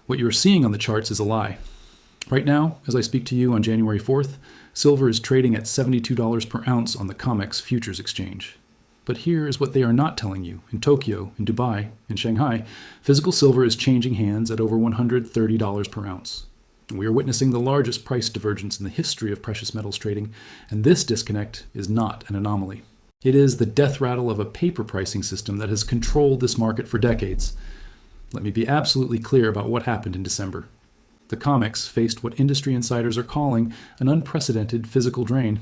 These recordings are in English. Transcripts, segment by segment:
What you're seeing on the charts is a lie. Right now, as I speak to you on January 4th, silver is trading at $72 per ounce on the COMEX futures exchange. But here is what they are not telling you. In Tokyo, in Dubai, in Shanghai, physical silver is changing hands at over $130 per ounce. We are witnessing the largest price divergence in the history of precious metals trading, and this disconnect is not an anomaly. It is the death rattle of a paper pricing system that has controlled this market for decades. Let me be absolutely clear about what happened in December. The COMEX faced what industry insiders are calling an unprecedented physical drain.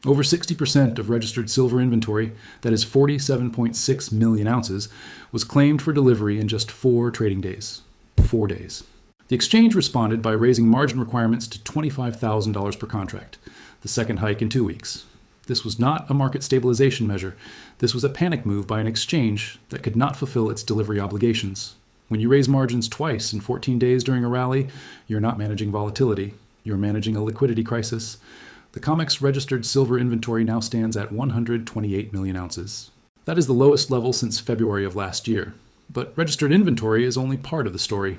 Over 60% of registered silver inventory, that is 47.6 million ounces, was claimed for delivery in just 4 trading days. 4 days. The exchange responded by raising margin requirements to $25,000 per contract, the second hike in 2 weeks. This was not a market stabilization measure. This was a panic move by an exchange that could not fulfill its delivery obligations. When you raise margins twice in 14 days during a rally, you're not managing volatility. You're managing a liquidity crisis. The COMEX registered silver inventory now stands at 128 million ounces. That is the lowest level since February of last year. But registered inventory is only part of the story.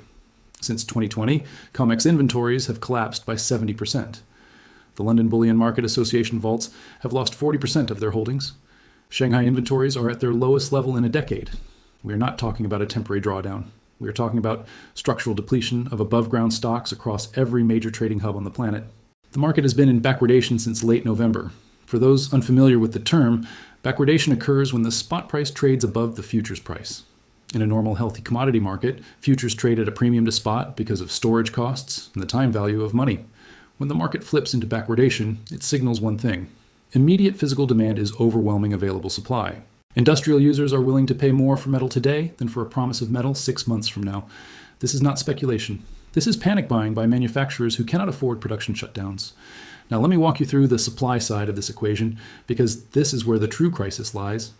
Since 2020, COMEX inventories have collapsed by 70%. The London Bullion Market Association vaults have lost 40% of their holdings. Shanghai inventories are at their lowest level in a decade. We are not talking about a temporary drawdown. We are talking about structural depletion of above-ground stocks across every major trading hub on the planet. The market has been in backwardation since late November. For those unfamiliar with the term, backwardation occurs when the spot price trades above the futures price. In a normal, healthy commodity market, futures trade at a premium to spot because of storage costs and the time value of money. When the market flips into backwardation, it signals one thing. Immediate physical demand is overwhelming available supply. Industrial users are willing to pay more for metal today than for a promise of metal 6 months from now. This is not speculation. This is panic buying by manufacturers who cannot afford production shutdowns. Now let me walk you through the supply side of this equation, because this is where the true crisis lies.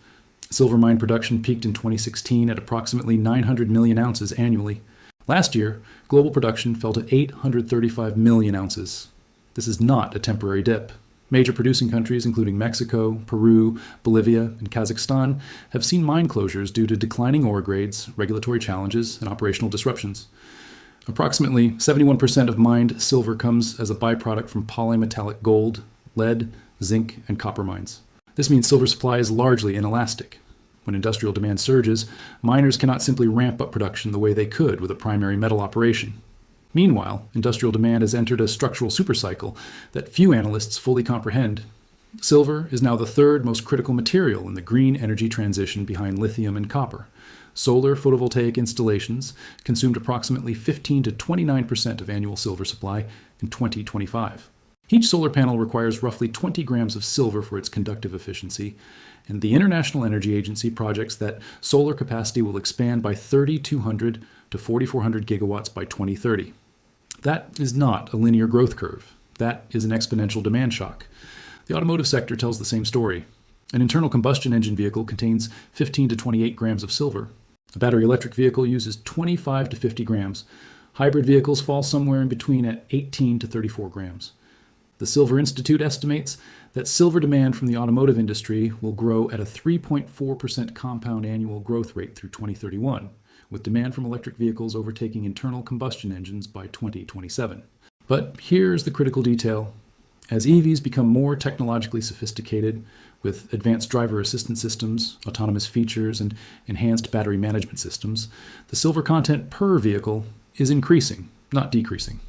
Silver mine production peaked in 2016 at approximately 900 million ounces annually. Last year, global production fell to 835 million ounces. This is not a temporary dip. Major producing countries, including Mexico, Peru, Bolivia, and Kazakhstan, have seen mine closures due to declining ore grades, regulatory challenges, and operational disruptions. Approximately 71% of mined silver comes as a byproduct from polymetallic gold, lead, zinc, and copper mines. This means silver supply is largely inelastic. When industrial demand surges, miners cannot simply ramp up production the way they could with a primary metal operation. Meanwhile, industrial demand has entered a structural supercycle that few analysts fully comprehend. Silver is now the third most critical material in the green energy transition behind lithium and copper. Solar photovoltaic installations consumed approximately 15 to 29% of annual silver supply in 2025. Each solar panel requires roughly 20 grams of silver for its conductive efficiency, and the International Energy Agency projects that solar capacity will expand by 3,200 to 4,400 gigawatts by 2030. That is not a linear growth curve. That is an exponential demand shock. The automotive sector tells the same story. An internal combustion engine vehicle contains 15 to 28 grams of silver. A battery electric vehicle uses 25 to 50 grams. Hybrid vehicles fall somewhere in between at 18 to 34 grams. The Silver Institute estimates that silver demand from the automotive industry will grow at a 3.4% compound annual growth rate through 2031, with demand from electric vehicles overtaking internal combustion engines by 2027. But here's the critical detail. As EVs become more technologically sophisticated, with advanced driver assistance systems, autonomous features, and enhanced battery management systems, the silver content per vehicle is increasing, not decreasing.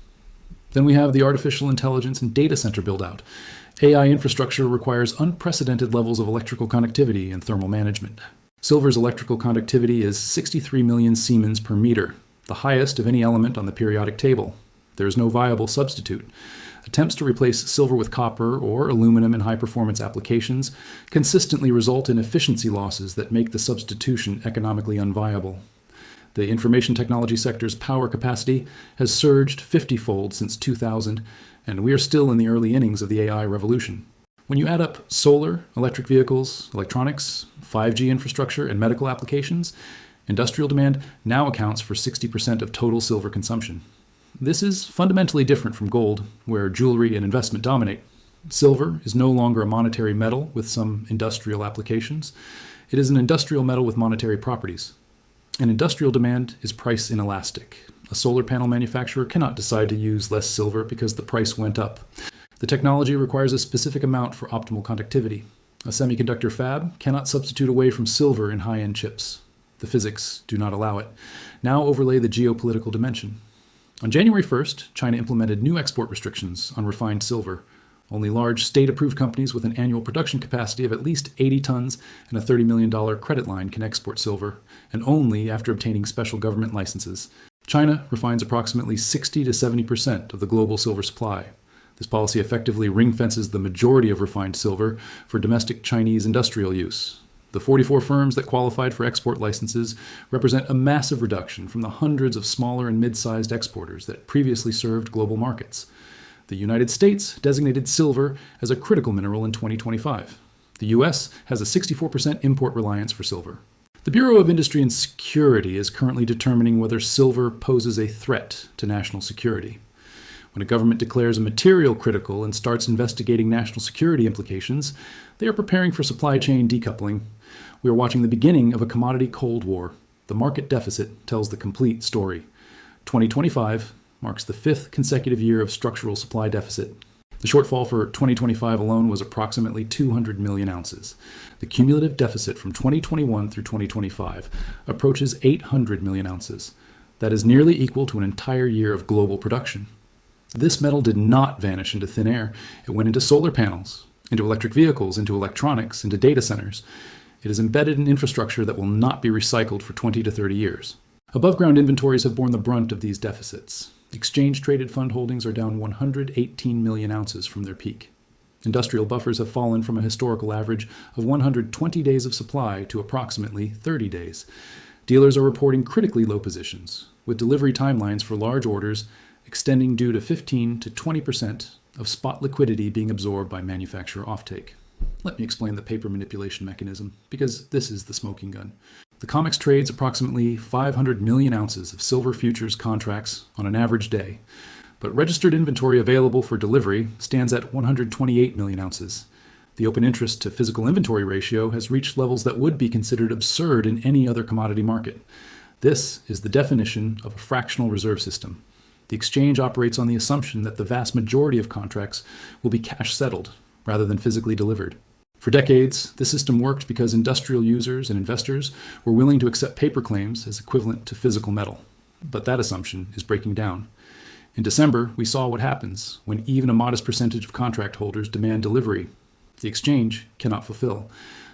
Then we have the artificial intelligence and data center build-out. AI infrastructure requires unprecedented levels of electrical conductivity and thermal management. Silver's electrical conductivity is 63 million Siemens per meter, the highest of any element on the periodic table. There is no viable substitute. Attempts to replace silver with copper or aluminum in high-performance applications consistently result in efficiency losses that make the substitution economically unviable. The information technology sector's power capacity has surged 50-fold since 2000, and we are still in the early innings of the AI revolution. When you add up solar, electric vehicles, electronics, 5G infrastructure, and medical applications, industrial demand now accounts for 60% of total silver consumption. This is fundamentally different from gold, where jewelry and investment dominate. Silver is no longer a monetary metal with some industrial applications. It is an industrial metal with monetary properties. And industrial demand is price inelastic. A solar panel manufacturer cannot decide to use less silver because the price went up. The technology requires a specific amount for optimal conductivity. A semiconductor fab cannot substitute away from silver in high-end chips. The physics do not allow it. Now overlay the geopolitical dimension. On January 1st, China implemented new export restrictions on refined silver. Only large state-approved companies with an annual production capacity of at least 80 tons and a $30 million credit line can export silver, and only after obtaining special government licenses. China refines approximately 60 to 70% of the global silver supply. This policy effectively ring-fences the majority of refined silver for domestic Chinese industrial use. The 44 firms that qualified for export licenses represent a massive reduction from the hundreds of smaller and mid-sized exporters that previously served global markets. The United States designated silver as a critical mineral in 2025. The U.S. has a 64% import reliance for silver. The Bureau of Industry and Security is currently determining whether silver poses a threat to national security. When a government declares a material critical and starts investigating national security implications, they are preparing for supply chain decoupling. We are watching the beginning of a commodity Cold War. The market deficit tells the complete story. 2025 marks the fifth consecutive year of structural supply deficit. The shortfall for 2025 alone was approximately 200 million ounces. The cumulative deficit from 2021 through 2025 approaches 800 million ounces. That is nearly equal to an entire year of global production. This metal did not vanish into thin air. It went into solar panels, into electric vehicles, into electronics, into data centers. It is embedded in infrastructure that will not be recycled for 20 to 30 years. Above-ground inventories have borne the brunt of these deficits. Exchange-traded fund holdings are down 118 million ounces from their peak. Industrial buffers have fallen from a historical average of 120 days of supply to approximately 30 days. Dealers are reporting critically low positions, with delivery timelines for large orders extending due to 15 to 20% of spot liquidity being absorbed by manufacturer offtake. Let me explain the paper manipulation mechanism, because this is the smoking gun. The COMEX trades approximately 500 million ounces of silver futures contracts on an average day, but registered inventory available for delivery stands at 128 million ounces. The open interest to physical inventory ratio has reached levels that would be considered absurd in any other commodity market. This is the definition of a fractional reserve system. The exchange operates on the assumption that the vast majority of contracts will be cash settled rather than physically delivered. For decades, this system worked because industrial users and investors were willing to accept paper claims as equivalent to physical metal. But that assumption is breaking down. In December, we saw what happens when even a modest percentage of contract holders demand delivery. The exchange cannot fulfill.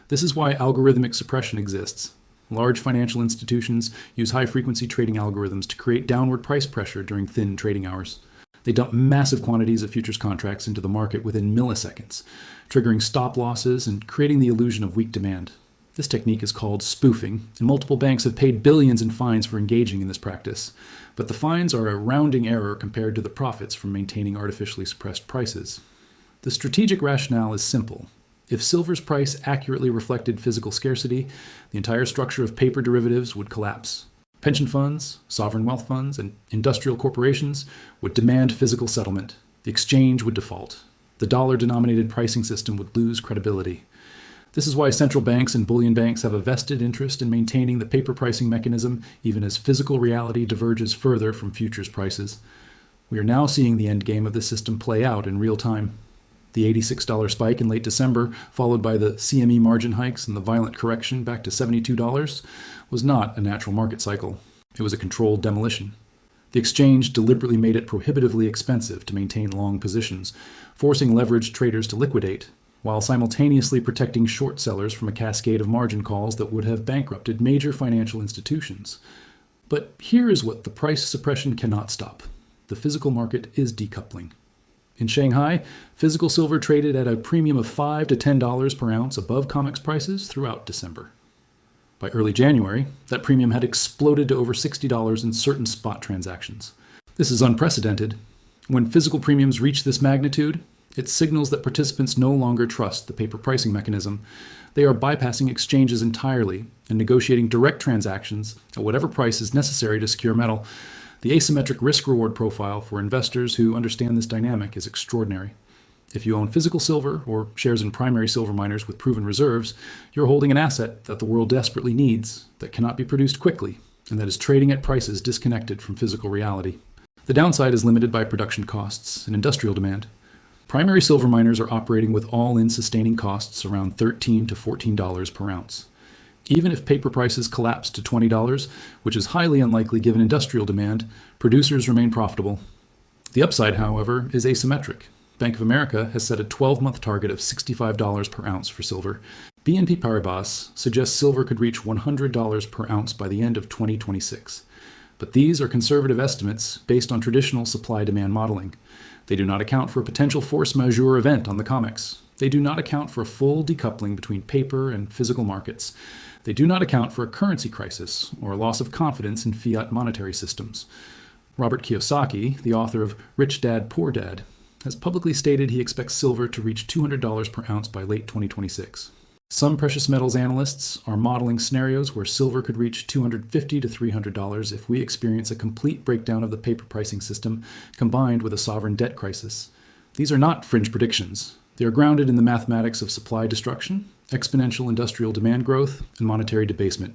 This is why algorithmic suppression exists. Large financial institutions use high-frequency trading algorithms to create downward price pressure during thin trading hours. They dump massive quantities of futures contracts into the market within milliseconds, triggering stop losses and creating the illusion of weak demand. This technique is called spoofing, and multiple banks have paid billions in fines for engaging in this practice. But the fines are a rounding error compared to the profits from maintaining artificially suppressed prices. The strategic rationale is simple. If silver's price accurately reflected physical scarcity, the entire structure of paper derivatives would collapse. Pension funds, sovereign wealth funds, and industrial corporations would demand physical settlement. The exchange would default. The dollar-denominated pricing system would lose credibility. This is why central banks and bullion banks have a vested interest in maintaining the paper pricing mechanism even as physical reality diverges further from futures prices. We are now seeing the endgame of this system play out in real time. The $86 spike in late December, followed by the CME margin hikes and the violent correction back to $72, was not a natural market cycle. It was a controlled demolition. The exchange deliberately made it prohibitively expensive to maintain long positions, forcing leveraged traders to liquidate, while simultaneously protecting short sellers from a cascade of margin calls that would have bankrupted major financial institutions. But here is what the price suppression cannot stop. The physical market is decoupling. In Shanghai, physical silver traded at a premium of $5 to $10 per ounce above COMEX prices throughout December. By early January, that premium had exploded to over $60 in certain spot transactions. This is unprecedented. When physical premiums reach this magnitude, it signals that participants no longer trust the paper pricing mechanism. They are bypassing exchanges entirely and negotiating direct transactions at whatever price is necessary to secure metal. The asymmetric risk-reward profile for investors who understand this dynamic is extraordinary. If you own physical silver or shares in primary silver miners with proven reserves, you're holding an asset that the world desperately needs that cannot be produced quickly and that is trading at prices disconnected from physical reality. The downside is limited by production costs and industrial demand. Primary silver miners are operating with all-in sustaining costs around $13 to $14 per ounce. Even if paper prices collapse to $20, which is highly unlikely given industrial demand, producers remain profitable. The upside, however, is asymmetric. Bank of America has set a 12-month target of $65 per ounce for silver. BNP Paribas suggests silver could reach $100 per ounce by the end of 2026. But these are conservative estimates based on traditional supply-demand modeling. They do not account for a potential force majeure event on the COMEX. They do not account for a full decoupling between paper and physical markets. They do not account for a currency crisis or a loss of confidence in fiat monetary systems. Robert Kiyosaki, the author of Rich Dad, Poor Dad, has publicly stated he expects silver to reach $200 per ounce by late 2026. Some precious metals analysts are modeling scenarios where silver could reach $250 to $300 if we experience a complete breakdown of the paper pricing system combined with a sovereign debt crisis. These are not fringe predictions. They are grounded in the mathematics of supply destruction, exponential industrial demand growth, and monetary debasement.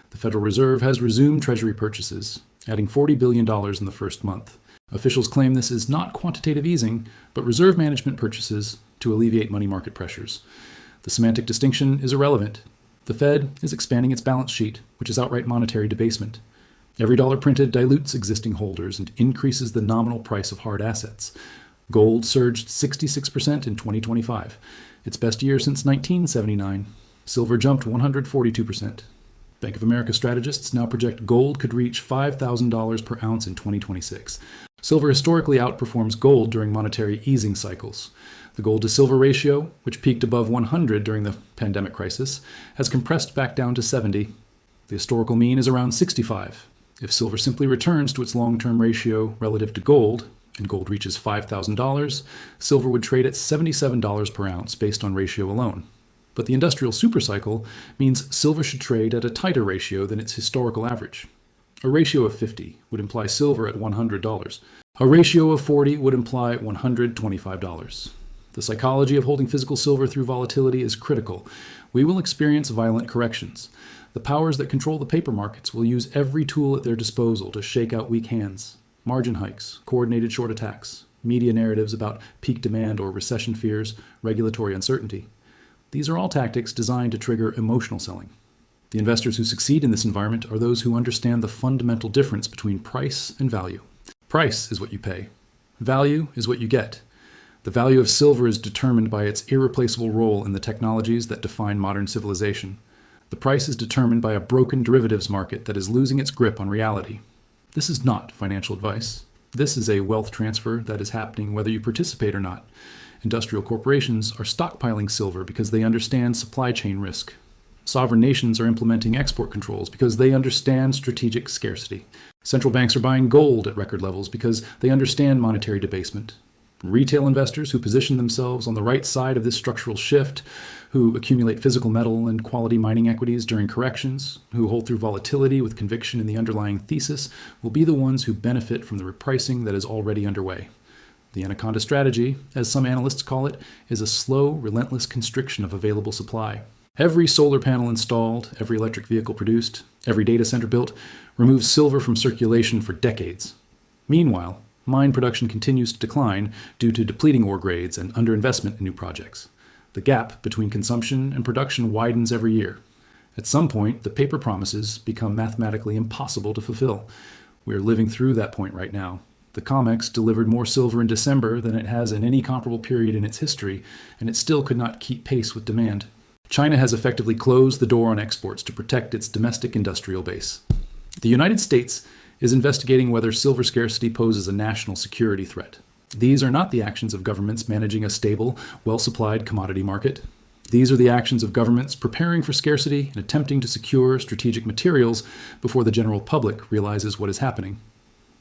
The Federal Reserve has resumed Treasury purchases, adding $40 billion in the first month. Officials claim this is not quantitative easing, but reserve management purchases to alleviate money market pressures. The semantic distinction is irrelevant. The Fed is expanding its balance sheet, which is outright monetary debasement. Every dollar printed dilutes existing holders and increases the nominal price of hard assets. Gold surged 66% in 2025, its best year since 1979. Silver jumped 142%. Bank of America strategists now project gold could reach $5,000 per ounce in 2026. Silver historically outperforms gold during monetary easing cycles. The gold-to-silver ratio, which peaked above 100 during the pandemic crisis, has compressed back down to 70. The historical mean is around 65. If silver simply returns to its long-term ratio relative to gold, and gold reaches $5,000, silver would trade at $77 per ounce based on ratio alone. But the industrial supercycle means silver should trade at a tighter ratio than its historical average. A ratio of 50 would imply silver at $100. A ratio of 40 would imply $125. The psychology of holding physical silver through volatility is critical. We will experience violent corrections. The powers that control the paper markets will use every tool at their disposal to shake out weak hands. Margin hikes, coordinated short attacks, media narratives about peak demand or recession fears, regulatory uncertainty. These are all tactics designed to trigger emotional selling. The investors who succeed in this environment are those who understand the fundamental difference between price and value. Price is what you pay. Value is what you get. The value of silver is determined by its irreplaceable role in the technologies that define modern civilization. The price is determined by a broken derivatives market that is losing its grip on reality. This is not financial advice. This is a wealth transfer that is happening whether you participate or not. Industrial corporations are stockpiling silver because they understand supply chain risk. Sovereign nations are implementing export controls because they understand strategic scarcity. Central banks are buying gold at record levels because they understand monetary debasement. Retail investors who position themselves on the right side of this structural shift, who accumulate physical metal and quality mining equities during corrections, who hold through volatility with conviction in the underlying thesis, will be the ones who benefit from the repricing that is already underway. The anaconda strategy, as some analysts call it, is a slow, relentless constriction of available supply. Every solar panel installed, every electric vehicle produced, every data center built removes silver from circulation for decades. Meanwhile, mine production continues to decline due to depleting ore grades and underinvestment in new projects. The gap between consumption and production widens every year. At some point, the paper promises become mathematically impossible to fulfill. We are living through that point right now. The COMEX delivered more silver in December than it has in any comparable period in its history, and it still could not keep pace with demand. China has effectively closed the door on exports to protect its domestic industrial base. The United States is investigating whether silver scarcity poses a national security threat. These are not the actions of governments managing a stable, well-supplied commodity market. These are the actions of governments preparing for scarcity and attempting to secure strategic materials before the general public realizes what is happening.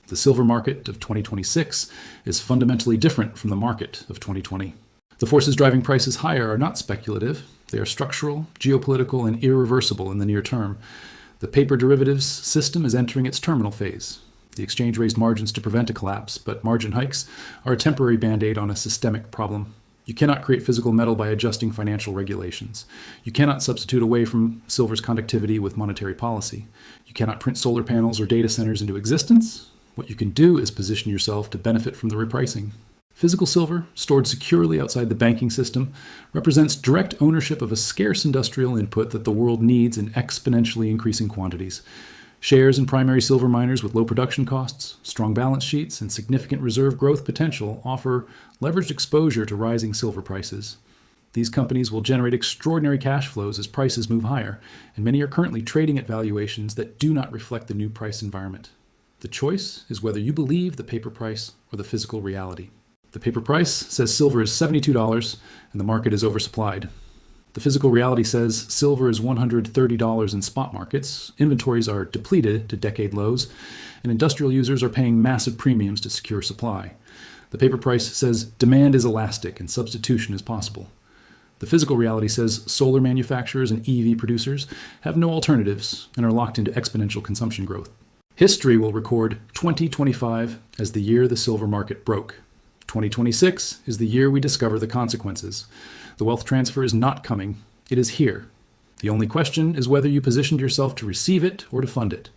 The silver market of 2026 is fundamentally different from the market of 2020. The forces driving prices higher are not speculative. They are structural, geopolitical, and irreversible in the near term. The paper derivatives system is entering its terminal phase. The exchange raised margins to prevent a collapse, but margin hikes are a temporary band-aid on a systemic problem. You cannot create physical metal by adjusting financial regulations. You cannot substitute away from silver's conductivity with monetary policy. You cannot print solar panels or data centers into existence. What you can do is position yourself to benefit from the repricing. Physical silver, stored securely outside the banking system, represents direct ownership of a scarce industrial input that the world needs in exponentially increasing quantities. Shares in primary silver miners with low production costs, strong balance sheets, and significant reserve growth potential offer leveraged exposure to rising silver prices. These companies will generate extraordinary cash flows as prices move higher, and many are currently trading at valuations that do not reflect the new price environment. The choice is whether you believe the paper price or the physical reality. The paper price says silver is $72 and the market is oversupplied. The physical reality says silver is $130 in spot markets, inventories are depleted to decade lows, and industrial users are paying massive premiums to secure supply. The paper price says demand is elastic and substitution is possible. The physical reality says solar manufacturers and EV producers have no alternatives and are locked into exponential consumption growth. History will record 2025 as the year the silver market broke. 2026 is the year we discover the consequences. The wealth transfer is not coming. It is here. The only question is whether you positioned yourself to receive it or to fund it.